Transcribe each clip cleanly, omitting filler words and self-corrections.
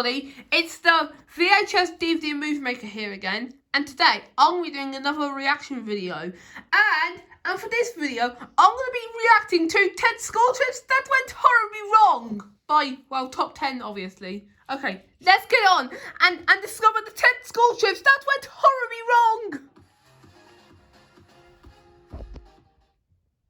everybody, it's the VHS DVD Movie Maker here again, and today I'm going to be doing another reaction video, and for this video, I'm going to be reacting to 10 school trips that went horribly wrong, by, top 10 obviously. Okay, let's get on and discover the 10 school trips that went horribly wrong.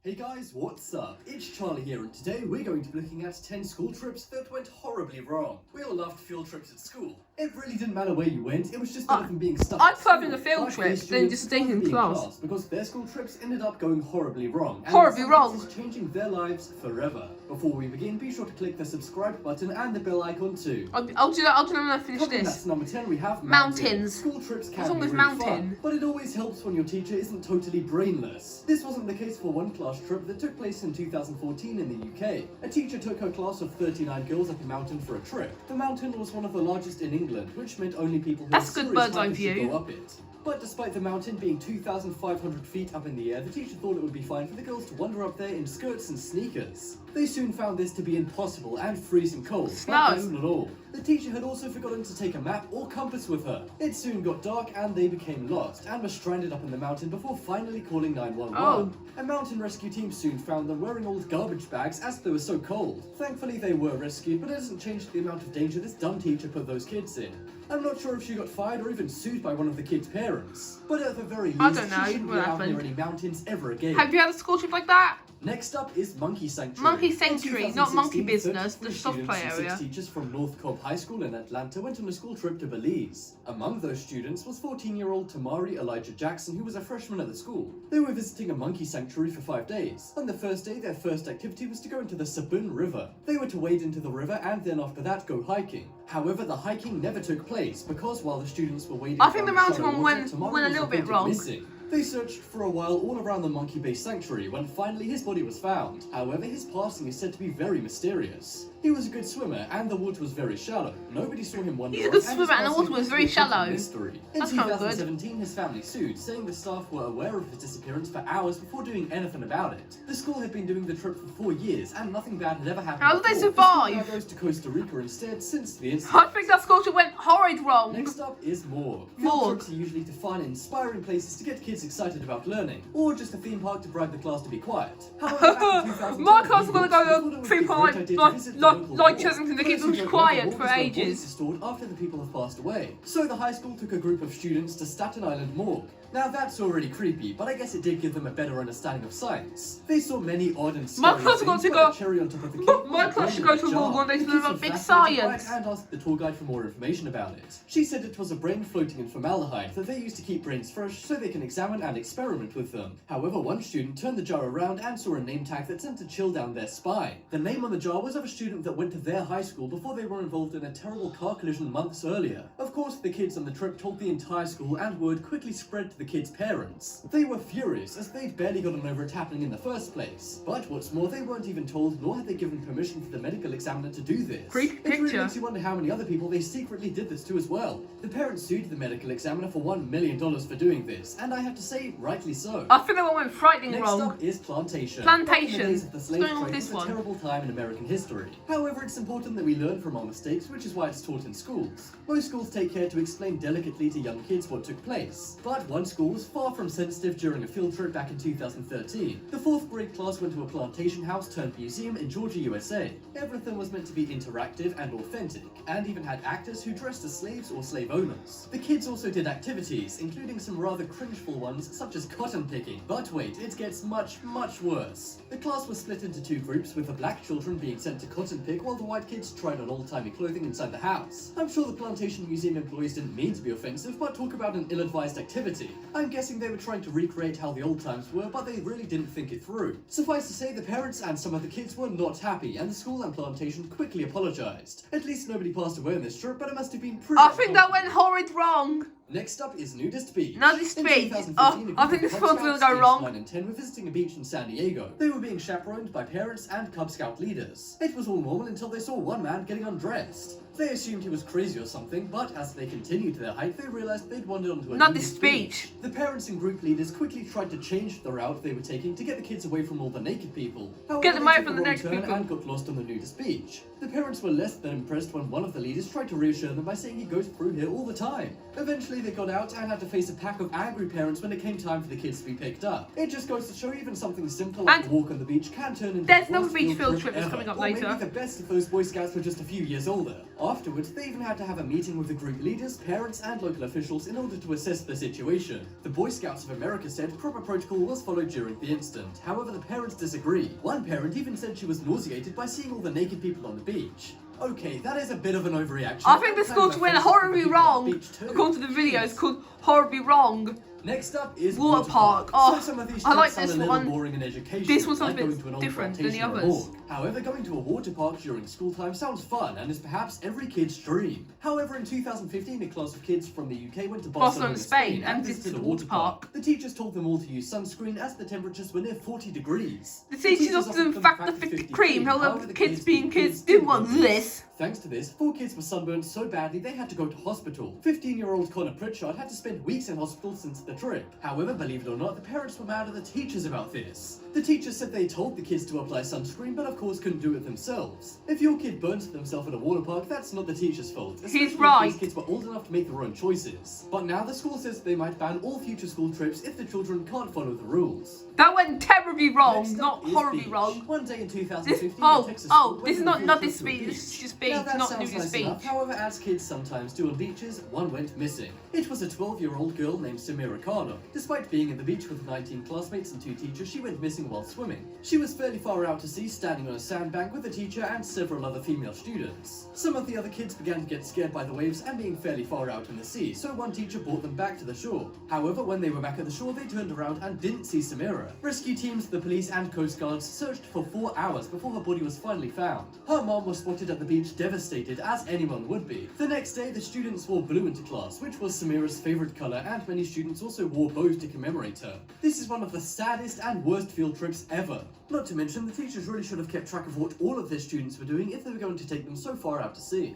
Hey guys, what's up? It's Charlie here, and today we're going to be looking at 10 school trips that went horribly wrong. We all loved field trips at school. It really didn't matter where you went, it was just better than being stuck I'd at school. prefer the field trips than just staying in class. Because their school trips ended up going horribly wrong. And horribly wrong. It's changing their lives forever. Before we begin, be sure to click the subscribe button and the bell icon too. I'll do that when I finish this. That's number 10, we have mountains. School trips can What's be really mountain? fun, but it always helps when your teacher isn't totally brainless. This wasn't the case for one class trip that took place in 2014 in the UK. A teacher took her class of 39 girls up a mountain for a trip. The mountain was one of the largest in England, which meant only people who had serious height could go up it. But despite the mountain being 2,500 feet up in the air, the teacher thought it would be fine for the girls to wander up there in skirts and sneakers. They soon found this to be impossible and freezing cold, but that's not all. The teacher had also forgotten to take a map or compass with her. It soon got dark and they became lost and were stranded up in the mountain before finally calling 911. A mountain rescue team soon found them wearing old garbage bags as they were so cold. Thankfully they were rescued, but it doesn't change the amount of danger this dumb teacher put those kids in. I'm not sure if she got fired or even sued by one of the kids' parents. But at the very least, she shouldn't be out near any mountains ever again. Have you had a school trip like that? Next up is Monkey Sanctuary. Monkey Sanctuary, not Monkey Business, the soft play area. 6 teachers from North Cobb High School in Atlanta went on a school trip to Belize. Among those students was 14-year-old Tamari Elijah Jackson, who was a freshman at the school. They were visiting a monkey sanctuary for 5 days. On the first day, their first activity was to go into the Sabun River. They were to wade into the river and then after that go hiking. However, the hiking never took place because while the students were wading, I think the mountain one went a little bit wrong. Missing. They searched for a while all around the monkey base sanctuary when finally his body was found. However, his passing is said to be very mysterious. He was a good swimmer and the water was very shallow. Nobody saw him wander. He's a good swimmer and the water was very shallow. Mystery. In 2017, his family sued, saying the staff were aware of his disappearance for hours before doing anything about it. The school had been doing the trip for 4 years and nothing bad had ever happened. How did they survive? The school now goes to Costa Rica instead since the incident. I think that school trip went horrid wrong. Next up is Morgue. Field trips are usually to fun and inspiring places to get kids excited about learning, or just a theme park to bribe the class to be quiet. My class was going to go to a theme park like Chessington to keep them quiet for ages. After the people have passed away. So the high school took a group of students to Staten Island Morgue. Now that's already creepy, but I guess it did give them a better understanding of science. They saw many odd and scary things, cherry on top of the cake. My class should go to Morgue one day to learn about big science. And asked the tour guide for more information about it. She said it was a brain floating in formaldehyde that they used to keep brains fresh so they can examine and experiment with them. However, one student turned the jar around and saw a name tag that sent a chill down their spine. The name on the jar was of a student that went to their high school before they were involved in a terrible car collision months earlier. Of course, the kids on the trip told the entire school and word quickly spread to the kids' parents. They were furious as they'd barely gotten over it happening in the first place. But what's more, they weren't even told nor had they given permission for the medical examiner to do this. Creepy picture. It really makes you wonder how many other people they secretly did this to as well. The parents sued the medical examiner for $1 million for doing this, and I have to say, rightly so. I think that went frightening wrong. Next up is plantation. Plantation. The slave trade was a terrible time in American history. However, it's important that we learn from our mistakes, which is why it's taught in schools. Most schools take care to explain delicately to young kids what took place. But one school was far from sensitive during a field trip back in 2013. The 4th grade class went to a plantation house turned museum in Georgia, USA. Everything was meant to be interactive and authentic, and even had actors who dressed as slaves or slave owners. The kids also did activities, including some rather cringeful ones such as cotton picking. But wait, it gets much worse. The class was split into 2 groups, with the black children being sent to cotton pick while the white kids tried on old-timey clothing inside the house. I'm sure the plantation museum employees didn't mean to be offensive, but talk about an ill-advised activity. I'm guessing they were trying to recreate how the old times were, but they really didn't think it through. Suffice to say, the parents and some of the kids were not happy, and the school and plantation quickly apologized. At least nobody passed away on this trip, but it must have been pretty. I think that went horrid wrong. Next up is Nudist Beach. Nudist In Beach. 2015, Oh, a I think group this of one's Cub gonna Scouts go aged wrong. 9 and 10 were visiting a beach in San Diego. They were being chaperoned by parents and Cub Scout leaders. It was all normal until they saw one man getting undressed. They assumed he was crazy or something, but as they continued their hike, they realized they'd wandered onto a Nudist nudist beach. The parents and group leaders quickly tried to change the route they were taking to get the kids away from all the naked people. However, Get them they away took from a the wrong naked turn people. and got lost on the nudist beach. The parents were less than impressed when one of the leaders tried to reassure them by saying he goes through here all the time. Eventually, they got out and had to face a pack of angry parents when it came time for the kids to be picked up. It just goes to show even something simple like And a walk on the beach can turn into there's the another worst beach field trip that's ever. coming up Or later. maybe the best if those Boy Scouts were just a few years older. Afterwards, they even had to have a meeting with the group leaders, parents, and local officials in order to assess the situation. The Boy Scouts of America said proper protocol was followed during the incident. However, the parents disagree. One parent even said she was nauseated by seeing all the naked people on the beach. Okay, that is a bit of an overreaction. I think the school went horribly wrong. According to the video, it's called horribly wrong. Next up is Water park. Oh, some of these I like trips this sound a little one. boring in education, This one's a like bit going to an old different than the plantation or a others. morgue. However, going to a water park during school time sounds fun and is perhaps every kid's dream. However, in 2015, a class of kids from the UK went to Barcelona, Spain, and visited visited a a water park. The teachers told them all to use sunscreen as the temperatures were near 40 degrees. The teachers offered them Factor 50 cream, however, the kids being kids didn't want this. Thanks to this, 4 kids were sunburned so badly they had to go to hospital. 15-year-old Connor Pritchard had to spend weeks in hospital since the trip. However, believe it or not, the parents were mad at the teachers about this. The teachers said they told the kids to apply sunscreen, but of course couldn't do it themselves. If your kid burns themselves at a water park, that's not the teacher's fault. especially if right. these kids were old enough to make their own choices. But now the school says they might ban all future school trips if the children can't follow the rules. That went terribly wrong, Next not up is horribly beach. wong. One day in This, 2015, oh, the Texas school oh, went this is on a not field nudist trip to a beach, this is just Now, beach, that not sounds nudist nice enough. beach. However, as kids sometimes do on beaches, one went missing. It was a 12-year-old girl named Samira Carter. Despite being in the beach with 19 classmates and 2 teachers, she went missing while swimming. She was fairly far out to sea, standing on a sandbank with a teacher and several other female students. Some of the other kids began to get scared by the waves and being fairly far out in the sea, so one teacher brought them back to the shore. However, when they were back at the shore, they turned around and didn't see Samira. Rescue teams, the police, and Coast Guards searched for 4 hours before her body was finally found. Her mom was spotted at the beach devastated, as anyone would be. The next day, the students wore blue into class, which was Samira's favorite color, and many students also wore bows to commemorate her. This is one of the saddest and worst field trips ever. Not to mention, the teachers really should have kept track of what all of their students were doing if they were going to take them so far out to sea.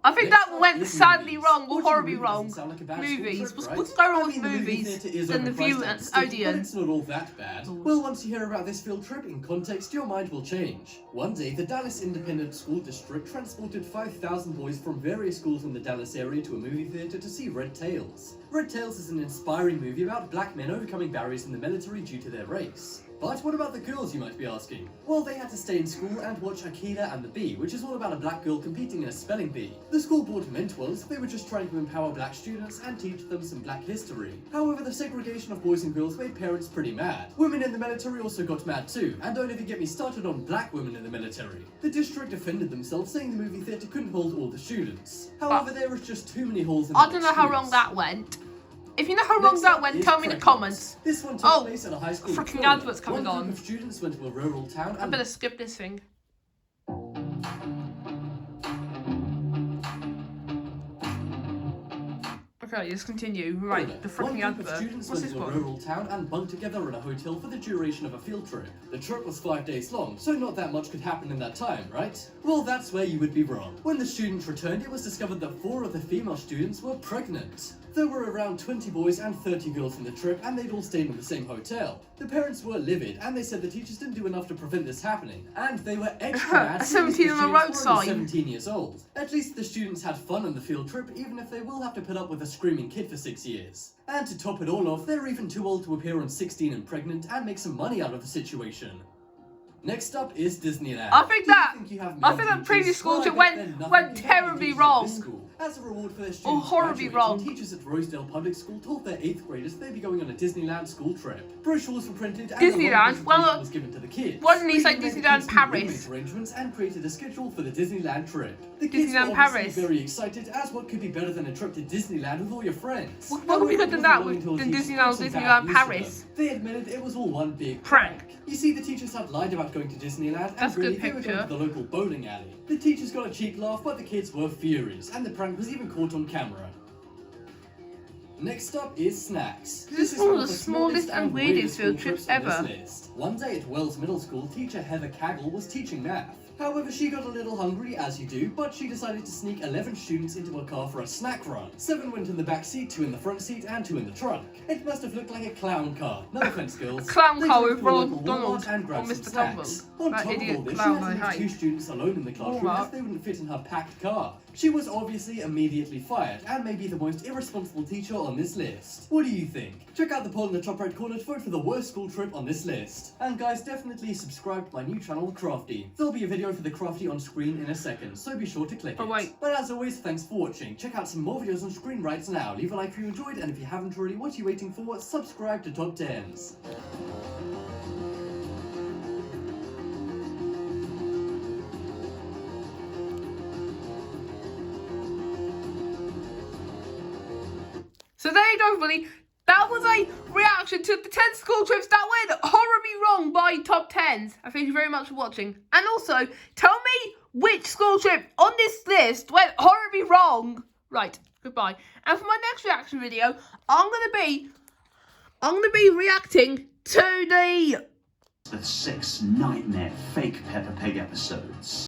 I think Next that up went is sadly movies. wrong or Watching horribly movies wrong. doesn't sound like a bad school Movies. trip, right? What's going on I with mean, the movie movies theatre is than the overpriced view and and sticky, but Odeon? it's not all that bad. Well, once you hear about this field trip in context, your mind will change. One day, the Dallas Independent School District transported 5,000 boys from various schools in the Dallas area to a movie theater to see Red Tails. Red Tails is an inspiring movie about black men overcoming barriers in the military due to their race. But what about the girls, you might be asking? Well, they had to stay in school and watch Akira and the Bee, which is all about a black girl competing in a spelling bee. The school board meant well, so they were just trying to empower black students and teach them some black history. However, the segregation of boys and girls made parents pretty mad. Women in the military also got mad too, and don't even get me started on black women in the military. The district defended themselves, saying the movie theatre couldn't hold all the students. However, there was just too many holes in the I don't know how wrong that went. If you know how wrong Next that up went, is tell me in the Pregnant. comments. This one took Oh, place at a high school in freaking Florida. adverts coming One on. group of students went to a rural town I and better skip this thing. Okay, let's continue. Right, the One freaking group of advert. students What's went this to a one? rural town and bunked together in a hotel for the duration of a field trip. The trip was 5 days long, so not that much could happen in that time, right? Well, that's where you would be wrong. When the students returned, it was discovered that 4 of the female students were pregnant. There were around 20 boys and 30 girls in the trip, and they'd all stayed in the same hotel. The parents were livid, and they said the teachers didn't do enough to prevent this happening. And they were extra mad A seeing 17 the on the road students were only sign. 17 years old. At least the students had fun on the field trip, even if they will have to put up with a screaming kid for 6 years. And to top it all off, they're even too old to appear on 16 and Pregnant and make some money out of the situation. Next up is Disneyland. I think Do you that- think you have I male think that teachers? previous school Well, I trip bet went- they're nothing went compared to terribly teachers at wrong. this school. As a reward for their students horribly graduating, wrong. teachers at Rosedale Public School told their 8th graders they'd be going on a Disneyland school trip. Brochures were printed and Disneyland? a long presentation Well, was given to the kids. why didn't he They say even made the Disneyland kids do Paris? roommate arrangements and created a schedule for the Disneyland trip. The kids Disneyland were obviously Paris. very excited, as what could be better than a trip to Disneyland with all your friends? What could be However, good than it that wasn't long with- until than teachers Disneyland put some Disneyland bad news to Paris? them. They admitted it was all one big Prank. You see, the teachers had lied about going to Disneyland, That's and a really good they were going picture. to the local bowling alley. The teachers got a cheap laugh, but the kids were furious, and the prank was even caught on camera. Next up is snacks. This is one of the smallest and weirdest field trips on this ever. list. One day at Wells Middle School, teacher Heather Kaggle was teaching math. However, she got a little hungry, as you do, but she decided to sneak 11 students into a car for a snack run. 7 went in the back seat, 2 in the front seat, and 2 in the trunk. It must have looked like a clown car. No offense, girls. A clown They car drove with to a Ronald local Donald Walmart and or grabbed some Mr. snacks. Tumble. On That top of idiot all this, she clown had to I leave hate. 2 students alone in the classroom Walmart. as they wouldn't fit in her packed car. She was obviously immediately fired, and may be the most irresponsible teacher on this list. What do you think? Check out the poll in the top right corner to vote for the worst school trip on this list. And guys, definitely subscribe to my new channel, Crafty. There'll be a video for the Crafty on screen in a second, so be sure to click it. Oh, wait. But as always, thanks for watching. Check out some more videos on screen right now. Leave a like if you enjoyed, and if you haven't already, what are you waiting for? Subscribe to Top 10s. So there you go, everybody. That was a reaction to the 10 school trips that went horribly wrong by Top 10s. I thank you very much for watching. And also, tell me which school trip on this list went horribly wrong. Right, goodbye. And for my next reaction video, I'm gonna be reacting to the 6 nightmare fake Peppa Pig episodes.